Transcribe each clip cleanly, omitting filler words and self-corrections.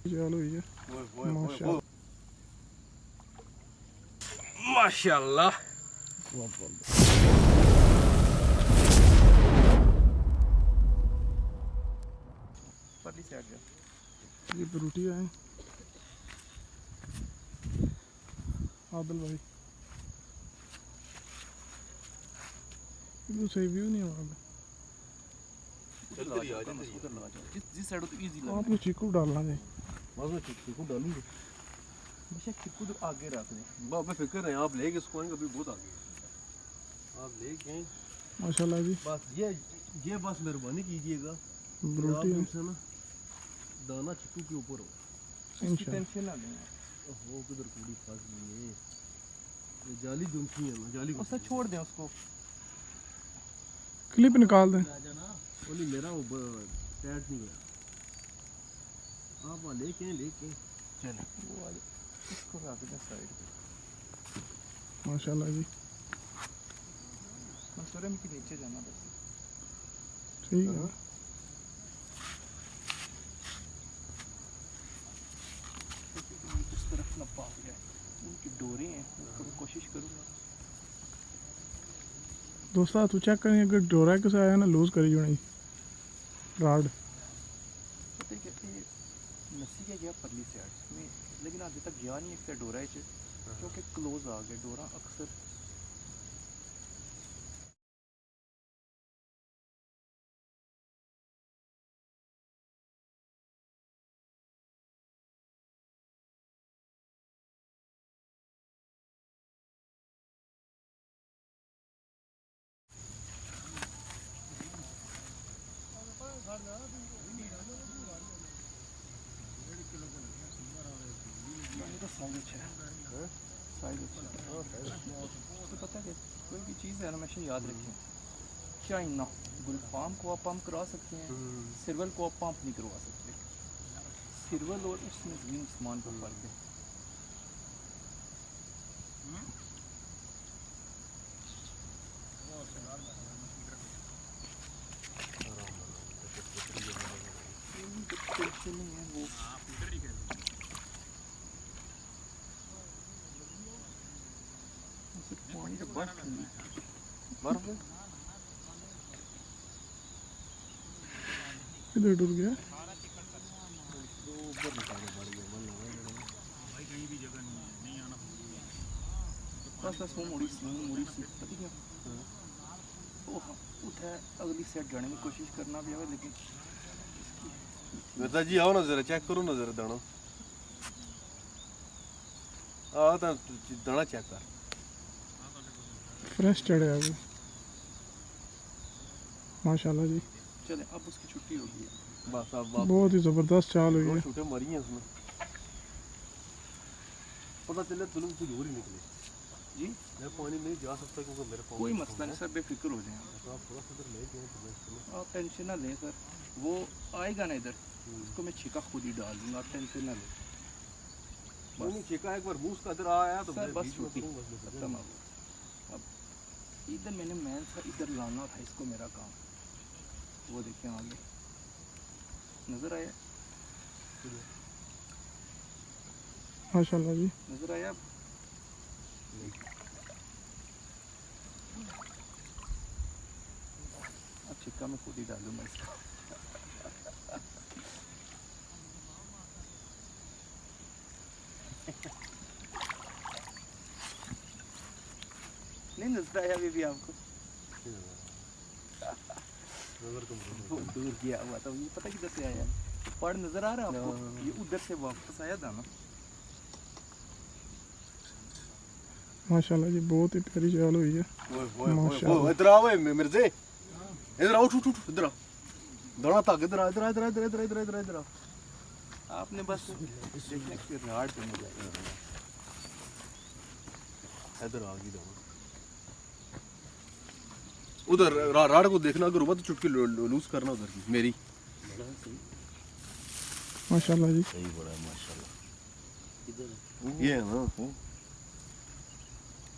चलो ये माशाल्लाह माशाल्लाह। परली साइड जा। ये ब्रूटी है आदिल भाई, ये सही व्यू नहीं हुआ। जिस साइड तो इजी लगा। आपने चीकू डालना है, मैं चीकू डालूंगा। बेशक चिक्कू तो आगे रख दे। बाबा फिक्र है आप लेके इसको आएंगे अभी बहुत आगे आप ले गए माशाल्लाह जी। बस ये बस मेहरबानी कीजिएगा ब्रूटी है से ना दाना चिक्कू के ऊपर हो। इंशाल्लाह। टेंशन ना लें। ओहो किधर कुड़ी फंस गई है ये जाली दुमकी है ना जाली उससे छोड़ दें उसको। क्लिप निकाल दें। बोली मेरा वो टाइट नहीं गया आप वहाँ लेके चले वो वाले इसको रख दें साइड पे। माशाल्लाह जी मंसूरे में के नीचे जाना बस। ठीक है। उस तरफ ना भाग जाए, उनकी डोरे हैं उसको मैं कोशिश करूँगा। दोस्तों तू चेक करें अगर डोरा किसे आया ना लूज करी होनी राड। पता है कहते नसी के गया परली साइड में, लेकिन अभी तक गया नहीं एक डोरा है क्योंकि क्लोज आ गया डोरा अक्सर। तो पता है कोई भी चीज़ है हमेशा याद रखें, चाइना गुलफाम को आप पंप करा सकते हैं, सिरवल को आप पंप नहीं करवा सकते। सिरवल और उसमें ज़मीन आसमान का फर्क है। टेंशन नहीं है वो पानी तो बर्फ ठंडी बर्फ इधर डूब गया। बस बस वो मुड़ी सी पता क्या वो उठा अगली साइड जाने की कोशिश करना भी है लेकिन मिर्जा जी आओ ना जरा चेक करो ना जरा दाना दाना चेक कर फ्रेश चढ़े अभी माशाल्लाह जी। चले अब उसकी छुट्टी होगी। बस अब बहुत ही ज़बरदस्त चाल हुई है। छुट्टे मरी हैं उसमें पता चले तुम कुछ और ही निकले जी मैं पानी नहीं जा सकता क्योंकि मेरे पास कोई मसला नहीं सर, बेफिक्र हो जाए आप थोड़ा सा इधर ले गए आप टेंशन ना लें सर। वो आएगा ना इधर उसको मैं छिका खुद ही डाल दूंगा, आप टेंशन ना लें। बस छिका एक बार मुंह का इधर आया तो सर बस बीच में छुट्टी करूंगा, खत्म हो। अब इधर मैंने मैन था इधर लाना था इसको, मेरा काम वो देखिए आगे नज़र आया माशाल्लाह जी। नज़र आया। अब छिक्का मैं खुद ही डालूंगा इसका। नहीं नजर आया अभी भी आपको? दूर गया हुआ था ये, पता किधर से आया पहाड़ नजर आ रहा है आपको? ये उधर से वापस आया था ना। माशाल्लाह जी बहुत ही प्यारी चाल हुई है। माशाल्लाह इधर आओ मिर्जे इधर आओ उठ इधर आओ दाना तक इधर आ इधर इधर इधर इधर इधर इधर इधर आओ आपने बस देखने की राड पे मिल जाएगा। इधर आ गई दाना उधर राड को देखना अगर हुआ तो चुटकी लूज करना उधर की मेरी माशाल्लाह जी। सही बड़ा है माशाल्लाह। ये है ना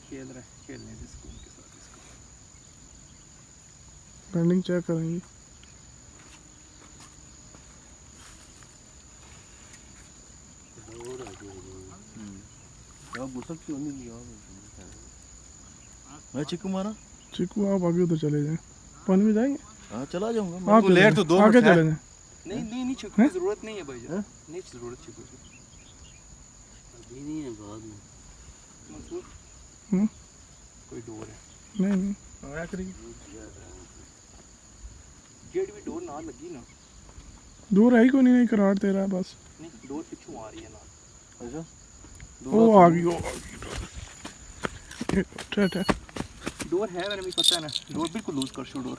खेल रहे खेलने दे स्कूल के साथ इसको। पेंडिंग चेक करेंगे। आप गुस्सा क्यों नहीं लिया मैं चिकू मारा चिकू आप आगे उधर चले जाएं, पानी में जाएंगे हाँ चला जाऊंगा आप मैं लेट तो 2 आगे मिनट चले है जाएं। नहीं चिकू की जरूरत नहीं है भाईजान, नहीं जरूरत चिकू की। अभी नहीं है बाद में मंसूर हम्म? कोई डोर है नहीं आया करी जेड भी डोर ना लगी ना, दूर है ही कोई नहीं करार तेरा बस। नहीं डोर पिछू आ रही है ना। अच्छा ओ आ गई ठीक है डोर है मैंने भी पता है ना, डोर बिल्कुल लूज कर शो डोर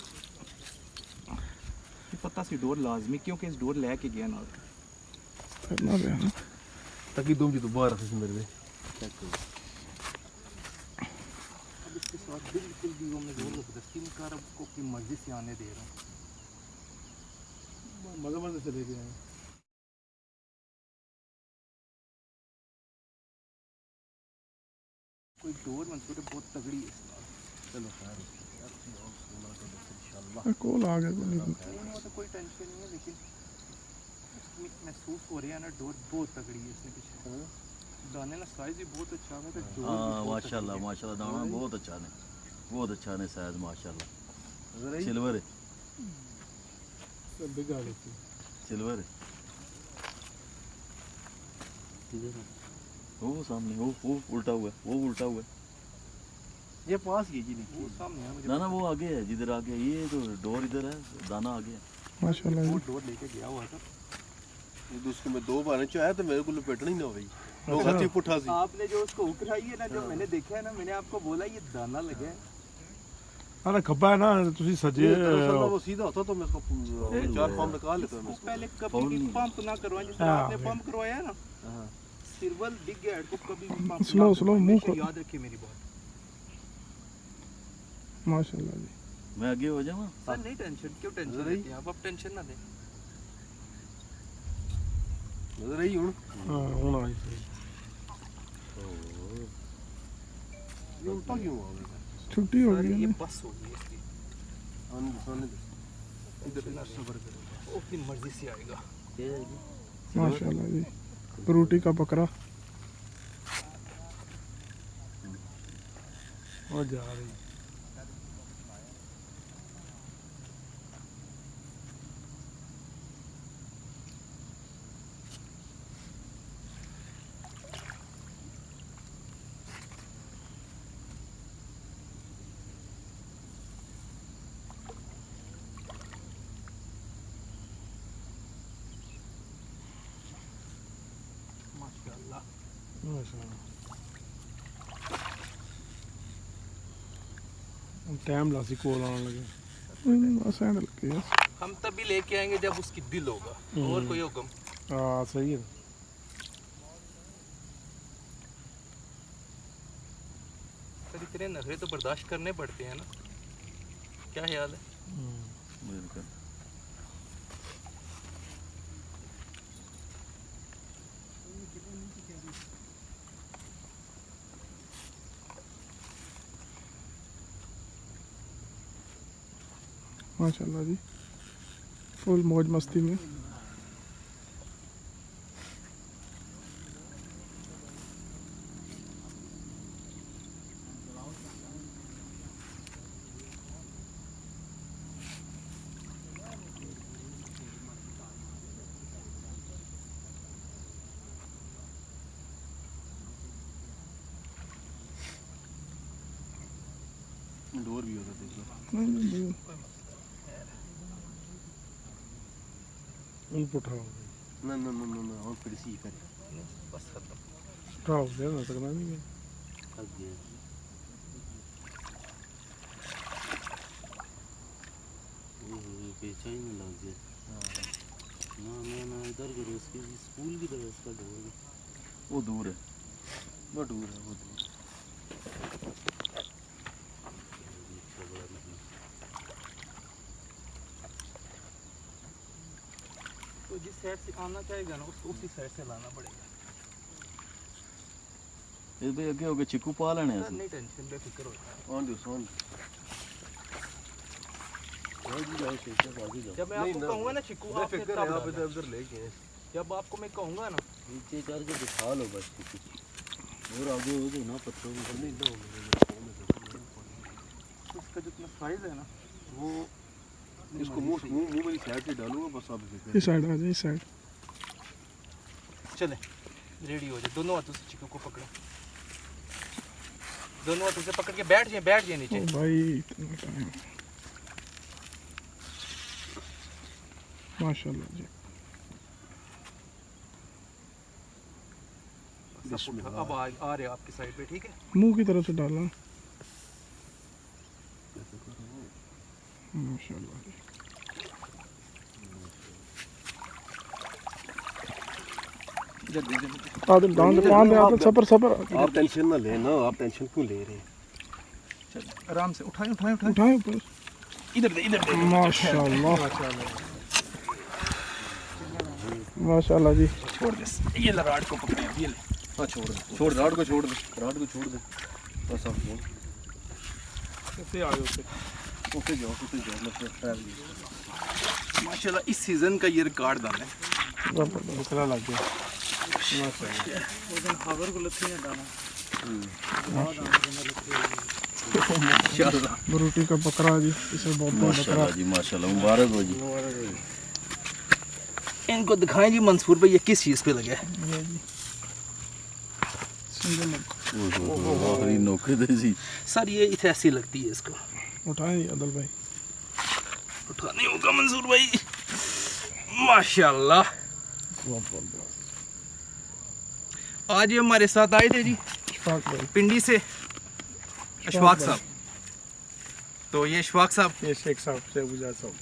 पता सी डोर लाजमी क्योंकि इस डोर लेके गया ना करना पे है ना। ताकि तुम जी तो बाहर रखे मेरे में चेक करो अब इसके साथ बिल्कुल भी वो मैं जोर जबरदस्ती नहीं कर रहा, उसको अपनी मर्जी से आने दे रहा हूँ। मजा मजा से लेके आए कोई डोर मंसूर बहुत तगड़ी है इसमें। चलो खैर इंशाल्लाह कॉल आ गया कोई नहीं। नहीं वो तो कोई टेंशन नहीं है, लेकिन उसमें महसूस हो रहा है ना डोर बहुत तगड़ी है इसने पीछे। दाने का साइज भी बहुत अच्छा है तो डोर भी हाँ बहुत माशाल्लाह तगड़ी है। माशाल्लाह दाना बहुत अच्छा ने साइज माशाल्लाह अगर आई सिल्वर है सब बिगा लेती सिल्वर है इधर वो सामने वो उल्टा हुआ है वो उल्टा हुआ है ये पास ही जी वो नहीं सामने है मुझे ना ना वो आगे है जिधर आगे है, ये तो डोर इधर है दाना आगे है माशाल्लाह वो जी। डोर लेके गया हुआ था। ये दूसरे में 2 बार चाहे तो मेरे को लपेटना ही ना भाई लोग हाथी पुठा सी आपने जो उसको उकराई है ना, जो मैंने देखा है ना, मैंने आपको बोला ये दाना लगा है। अरे खब्बा है ना तुसी सजे वो सीधा होता तो मैं इसको 4 फॉर्म निकाल लेता मैं वो इसको पहले फाउल कभी भी नहीं। पंप ना करवाएं, जिस तरह हाँ, आपने पंप करवाया है ना, हां सिरवल बिग हेड को कभी भी पंप Slow, slow, move हमेशा करो। याद रखिए मेरी बात। माशाल्लाह जी। मैं आगे हो जाऊँ सर नहीं टेंशन, क्यों टेंशन नजर आई? लेते हैं आप टेंशन ना दें। नजर आई हूं हां होना ही सही ये उल्टा क्यों हुआ मेरा छुट्टी हो सर गई ये है ना। बस हो गई इसकी, आने दे इधर ना सब्र करो, वो अपनी मर्जी से आएगा। माशाल्लाह जी। रोटी का बकरा और जा रही माशाल्लाह टाइम लासी कोल आने लगे बस एंड लगे है। हम तभी लेके आएंगे जब उसकी दिल होगा, और कोई हुक्म। हां सही है सर इतने नखरे तो बर्दाश्त करने पड़ते हैं ना, क्या ख्याल है? बिल्कुल माशाल्लाह जी। फुल मौज मस्ती में। डोर भी होता देखो नहीं, उन पुठाओ ना ना ना ना और फिर सी करे बस खत्म। उठाओ दे ना सकना नहीं है थक गया बेचाई में लग गया ना ना इधर करो उसके स्कूल की तरफ इसका डोर वो दूर है वो दूर है वो दूर तो जिस साइड से आना चाहेगा ना उसको उसी साइड से लाना पड़ेगा। इस भाई अगे होके चिकू पा लेने सर हैं नहीं टेंशन, बेफिक्र हो जाए। ऑन दो ऑन जब मैं आपको कहूँगा ना चिकू आपने बेफिक्र तब है आप डालना। इधर लेके जब आपको मैं कहूँगा ना नीचे करके दिखा लो बस और आगे हो तो ना पत्थरों में नहीं ना इसका जितना साइज है ना वो इसको मुंह मेरी साइड से डालूंगा बस आप इस साइड आ जाए, इस साइड। चले रेडी हो जाए। दोनों हाथों से चिकू को पकड़ो, दोनों हाथों से पकड़ के बैठ जाए नीचे। ओ भाई इतना टाइम, माशाल्लाह जी। अब आ रहे हो आपकी साइड पे, ठीक है। मुंह की तरफ से डालना, माशाल्लाह जी। आदिल डांस पान दे, आदिल सबर सबर। आप टेंशन ना लेना, आप टेंशन क्यों ले रहे हैं? आराम से उठाएं। उठाएं ऊपर, इधर दे माशाल्लाह माशाल्लाह जी। छोड़ दे, ये ला राड को पकड़े, ये ले। हाँ छोड़ दे, राड को छोड़ दे बस आप छोड़। कैसे आए उसे? उसे जाओ मतलब ट्रैवल। माशाल्लाह इस सीजन का ये रिकॉर्ड दान है। दूसरा लग गया। हावर को लत्ती ने डाला। बरूटी का बकरा जी, इसे बहुत बड़ा बकरा। माशाल्लाह जी, माशाल्लाह, मुबारक हो जी। इनको दिखाएं जी मंसूर भाई ये किस चीज़ पे लगे है। ये जी सिंगल लग। आखिरी नौके दे जी। सर ये इतने ऐसी लगती है, इसको उठाएं जी आदिल भाई। उठाने होगा मंसूर भाई। माशाल्लाह आज ये हमारे साथ आए थे जी इशफाक भाई, पिंडी से अशफाक साहब। तो ये अशफाक साहब ये शेख साहब से गुजार साहब।